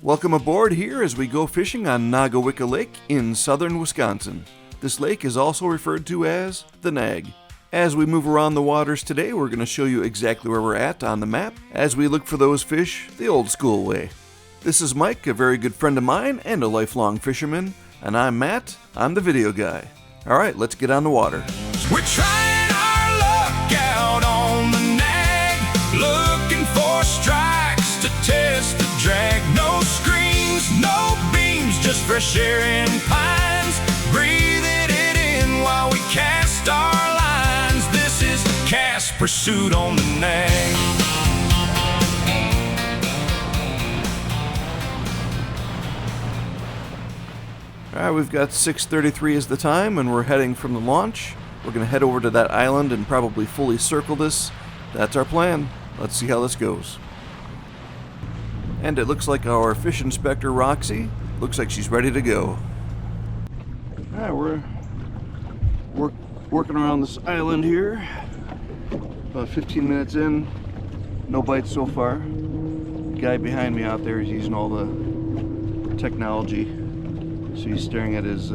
Welcome aboard here as we go fishing on Nagawicka Lake in southern Wisconsin. This lake is also referred to as the Nag. As we move around the waters today, we're going to show you exactly where we're at on the map as we look for those fish the old school way. This is Mike, a very good friend of mine and a lifelong fisherman, and I'm Matt, I'm the video guy. Alright, let's get on the water. We're trying our luck out on the Nag, looking for strikes to test the drag. No screens, no beams, just fresh air and pines, breathing it in while we cast our lines. This is cast pursuit on the Nag. Alright, we've got 6:33 as the time and we're heading from the launch. We're going to head over to that island and probably fully circle this. That's our plan. Let's see how this goes. And it looks like our fish inspector Roxy looks like she's ready to go. Alright, we're working around this island here. About 15 minutes in. No bites so far. The guy behind me out there is using all the technology. So he's staring at his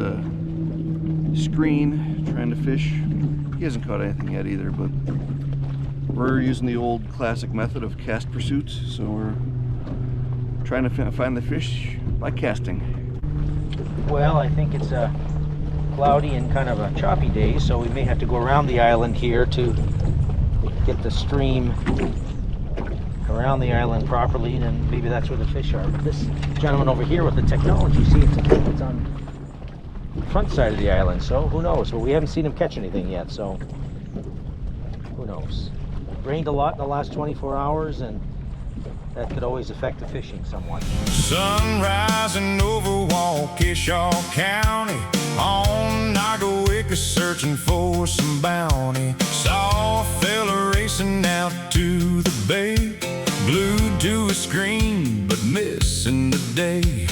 screen, trying to fish. He hasn't caught anything yet either, but we're using the old classic method of cast pursuit, so we're trying to find the fish by casting. Well, I think it's a cloudy and kind of a choppy day, so we may have to go around the island here to get the stream around the island properly, and maybe that's where the fish are. But this gentleman over here with the technology, see, it's on the front side of the island, so who knows? Well, we haven't seen him catch anything yet, so who knows? It rained a lot in the last 24 hours, and that could always affect the fishing somewhat. Sun rising over Waukesha County, on Nagawicka searching for some bounty. Saw a fella racing out to the bay, glued to a screen but missing the day.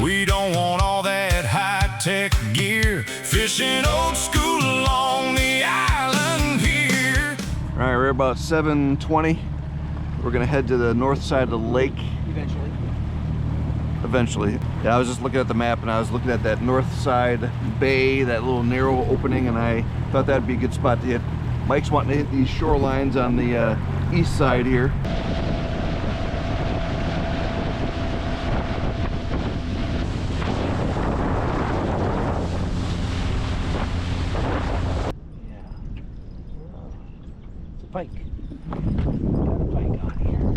We don't want all that high-tech gear, fishing old school along the island here. Alright, we're about 7:20. We're gonna head to the north side of the lake. Eventually. Yeah, I was just looking at the map and I was looking at that north side bay, that little narrow opening, and I thought that'd be a good spot to hit. Mike's wanting to hit these shorelines on the east side here. It's a pike. Got a pike on here.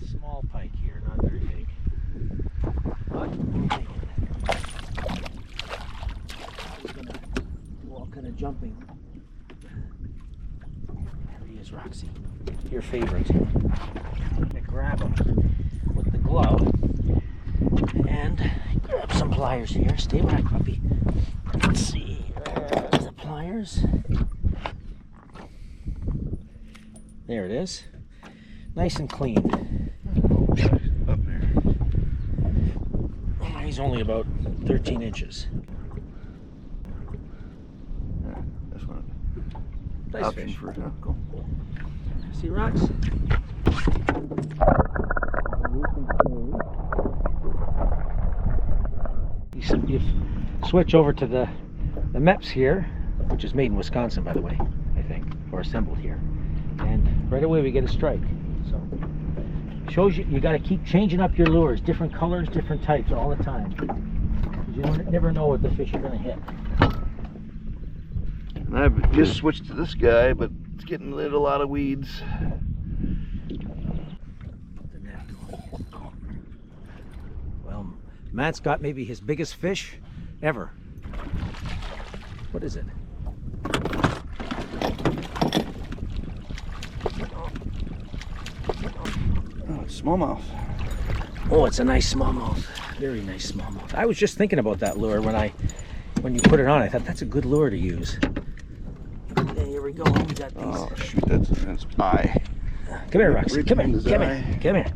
Small pike here, not very big. But I was gonna do all kind of jumping. There he is, Roxy. Your favorite. I'm gonna grab him with the glove and grab some pliers here. Stay back, puppy. Let's see. There's the pliers. There it is. Nice and clean. Up there. He's only about 13 inches. Yeah, that's one. Nice Option fish. for it, huh? Cool. See, Rox? You switch over to the MEPS here, which is made in Wisconsin, by the way, I think, or assembled here. And right away we get a strike. So shows you got to keep changing up your lures, different colors, different types all the time. You never know what the fish are going to hit. And I've just switched to this guy, but it's getting rid of a lot of weeds. Well, Matt's got maybe his biggest fish ever. What is it? Oh, it's smallmouth. Oh, it's a nice smallmouth. Very nice smallmouth. I was just thinking about that lure when you put it on. I thought that's a good lure to use. Okay, here we go. We got these. Oh shoot, that's eye. Come here, Roxy. Come here. Come here. Come here.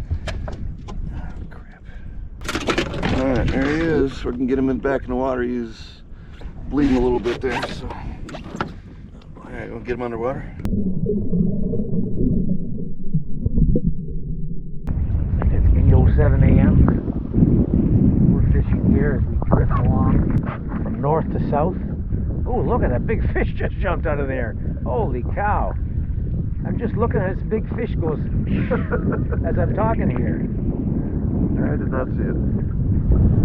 Oh, crap. Alright, there he is. We can get him back in the water. He's bleeding a little bit there, so Alright, we'll get him underwater. It's 8:07 a.m. We're fishing here as we drift along from north to south. Oh, look at that big fish just jumped out of there. Holy cow. I'm just looking at this big fish goes as I'm talking here. I did not see it.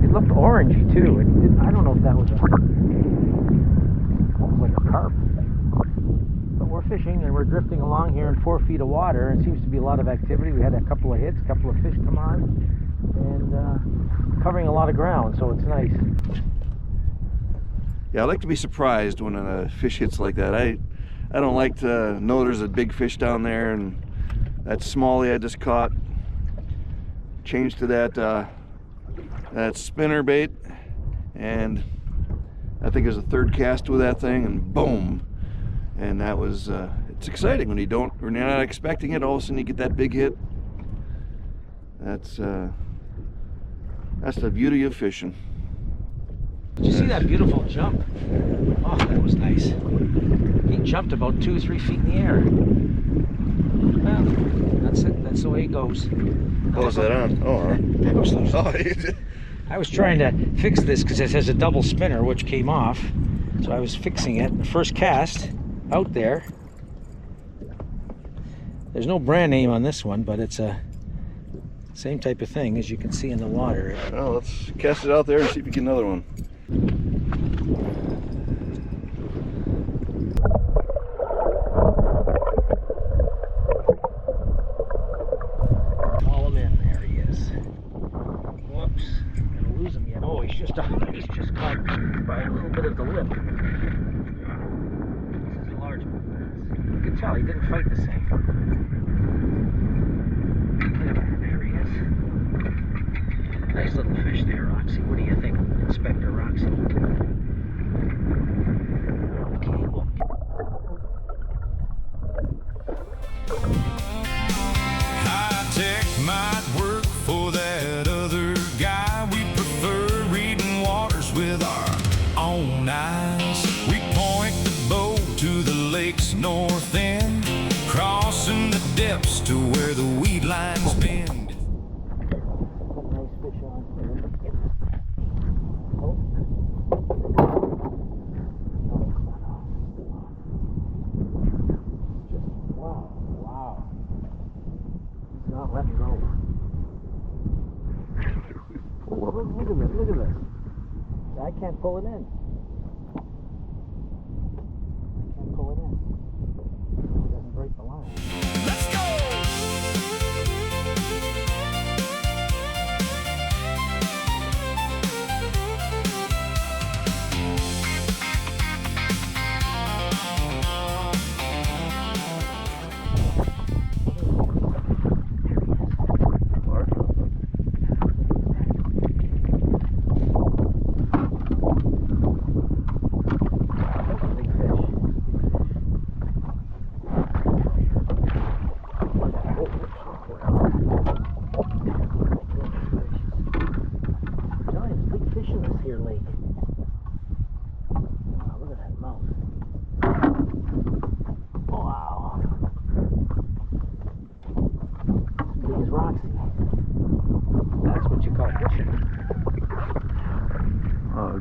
It looked orangey too. I don't know if that was like a carp. But we're fishing and we're drifting along here in 4 feet of water. It seems to be a lot of activity. We had a couple of hits, a couple of fish come on, and covering a lot of ground, so it's nice. Yeah, I like to be surprised when a fish hits like that. I don't like to know there's a big fish down there, and that smallie I just caught changed to that spinner bait, and I think it was a third cast with that thing, and boom. And that was it's exciting when you're not expecting it, all of a sudden you get that big hit. That's the beauty of fishing. Did you see that beautiful jump? Oh, that was nice. He jumped about 2-3 feet in the air. Well, that's it. That's the way it goes. Oh, is that on? Oh, all right. I was trying to fix this because it has a double spinner, which came off. So I was fixing it. The first cast out there. There's no brand name on this one, but it's a same type of thing as you can see in the water. Well, let's cast it out there and see if we get another one. Haul him in. There he is. Whoops. I'm gonna lose him yet. Oh, he's just caught by a little bit of the lip. This is a large one. You can tell he didn't fight the same. There he is. Nice little fish there, Roxy. What do you think, Inspector Roxy? Okay, well. High tech might work for that other guy. We prefer reading waters with our own eyes. We point the boat to the lake's north end, crossing the depths to where the weed lines bend. Nice fish on. Oh. Wow. He's not letting go. Look at this. I can't pull it in. It doesn't break the line. Let's go!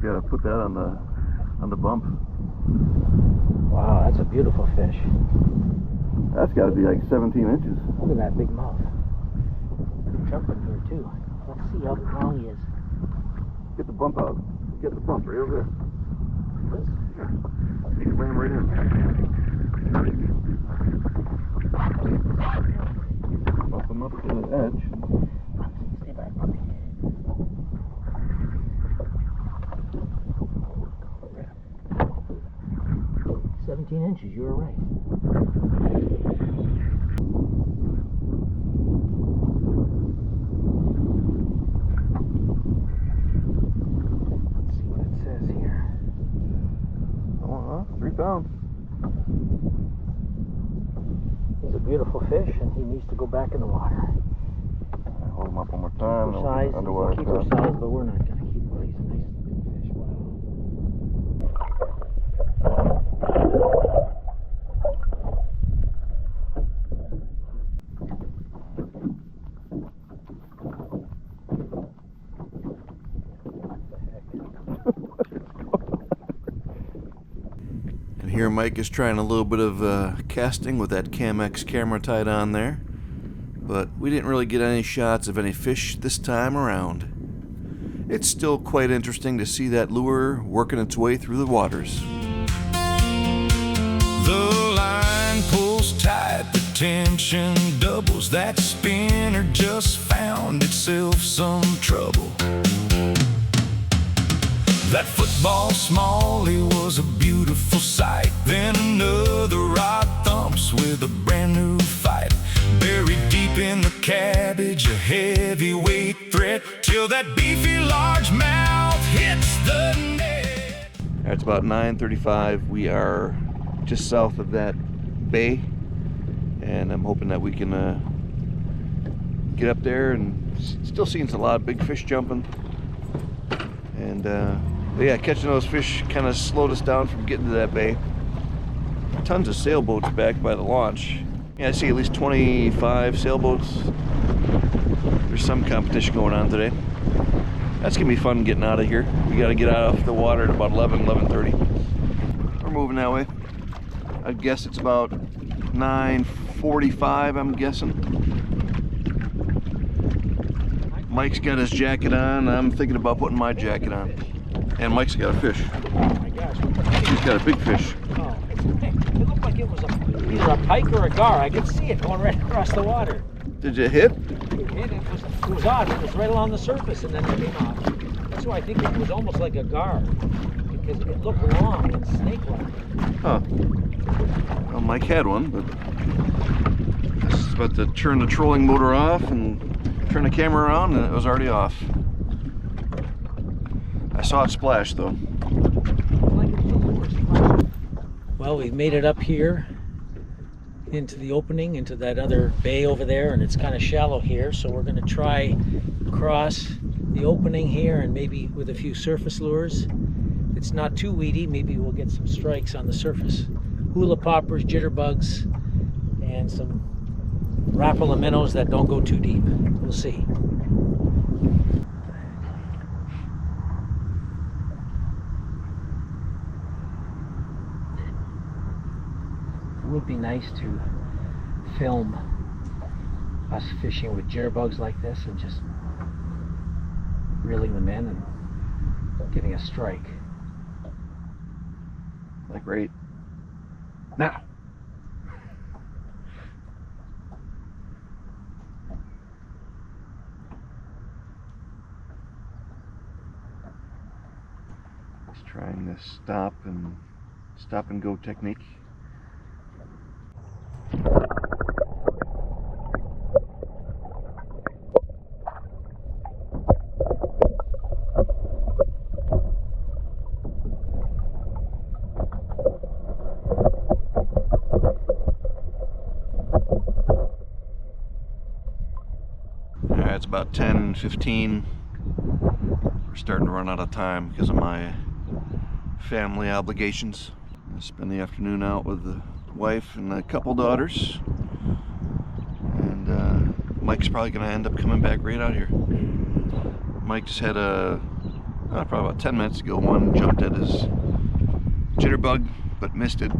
Gotta put that on the bump. Wow, that's a beautiful fish. That's got to be like 17 inches. Look at that big mouth. He's jumping here too. Let's see how long he is. Get the bump out. Get the bump right over there. This? You can bring him right in. Bump him up to the edge. Stay back. 17 inches, you were right. Let's see what it says here. Oh, 3 pounds. He's a beautiful fish, and he needs to go back in the water. Hold him up one more time. Keep her size, Underwater. keep her size, but we're not going to keep her. He's a nice big fish. Wow. Here Mike is trying a little bit of casting with that CamX camera tied on there, but we didn't really get any shots of any fish this time around. It's still quite interesting to see that lure working its way through the waters. The line pulls tight, the tension doubles. That spinner just found itself some trouble. That football smallie was a beautiful sight. Then another rod thumps with a brand new fight. Buried deep in the cabbage, a heavyweight threat, till that beefy largemouth hits the net. It's about 9:35. We are just south of that bay, and I'm hoping that we can get up there, and still seeing a lot of big fish jumping. And but yeah, catching those fish kind of slowed us down from getting to that bay. Tons of sailboats back by the launch. Yeah, I see at least 25 sailboats. There's some competition going on today. That's gonna be fun getting out of here. We gotta get out of the water at about 11:30. We're moving that way. I'd guess it's about 9:45, I'm guessing. Mike's got his jacket on. I'm thinking about putting my jacket on. And Mike's got a fish. Oh my gosh. He's got a big fish. Oh, it looked like it was either a pike or a gar. I could see it going right across the water. Did you hit? It was odd. It was right along the surface and then it came off. That's why I think it was almost like a gar, because it looked long and snake-like. Huh. Well, Mike had one, but I was about to turn the trolling motor off and turn the camera around, and it was already off. I saw it splash, though. Well, we've made it up here into the opening, into that other bay over there, and it's kind of shallow here, so we're going to try across the opening here, and maybe with a few surface lures. If it's not too weedy, maybe we'll get some strikes on the surface. Hula poppers, jitterbugs, and some rapala minnows that don't go too deep. We'll see. It would be nice to film us fishing with jitterbugs like this and just reeling them in and getting a strike. Like right now. Just trying this stop and go technique. It's about 10:15. We're starting to run out of time because of my family obligations. I spend the afternoon out with the wife and a couple daughters, and Mike's probably going to end up coming back right out here. Mike just had probably about 10 minutes ago, one jumped at his jitterbug but missed it.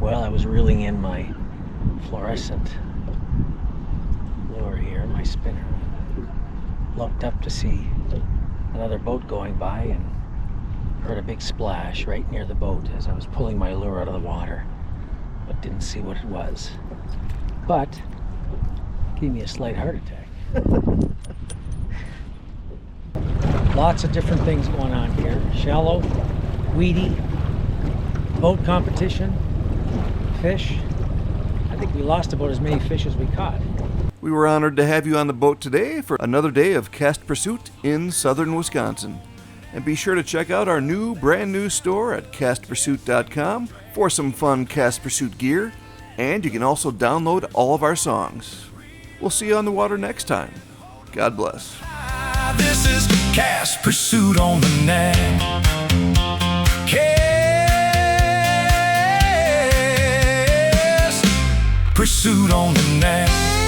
Well, I was reeling in my fluorescent lure here, my spinner. Looked up to see another boat going by and heard a big splash right near the boat as I was pulling my lure out of the water, but didn't see what it was. But it gave me a slight heart attack. Lots of different things going on here. Shallow, weedy, boat competition, fish. I think we lost about as many fish as we caught. We were honored to have you on the boat today for another day of cast pursuit in southern Wisconsin. And be sure to check out our brand new store at castpursuit.com for some fun cast pursuit gear, and you can also download all of our songs. We'll see you on the water next time. God bless. This is Cast Pursuit on the Nag. Cast Pursuit on the Nag.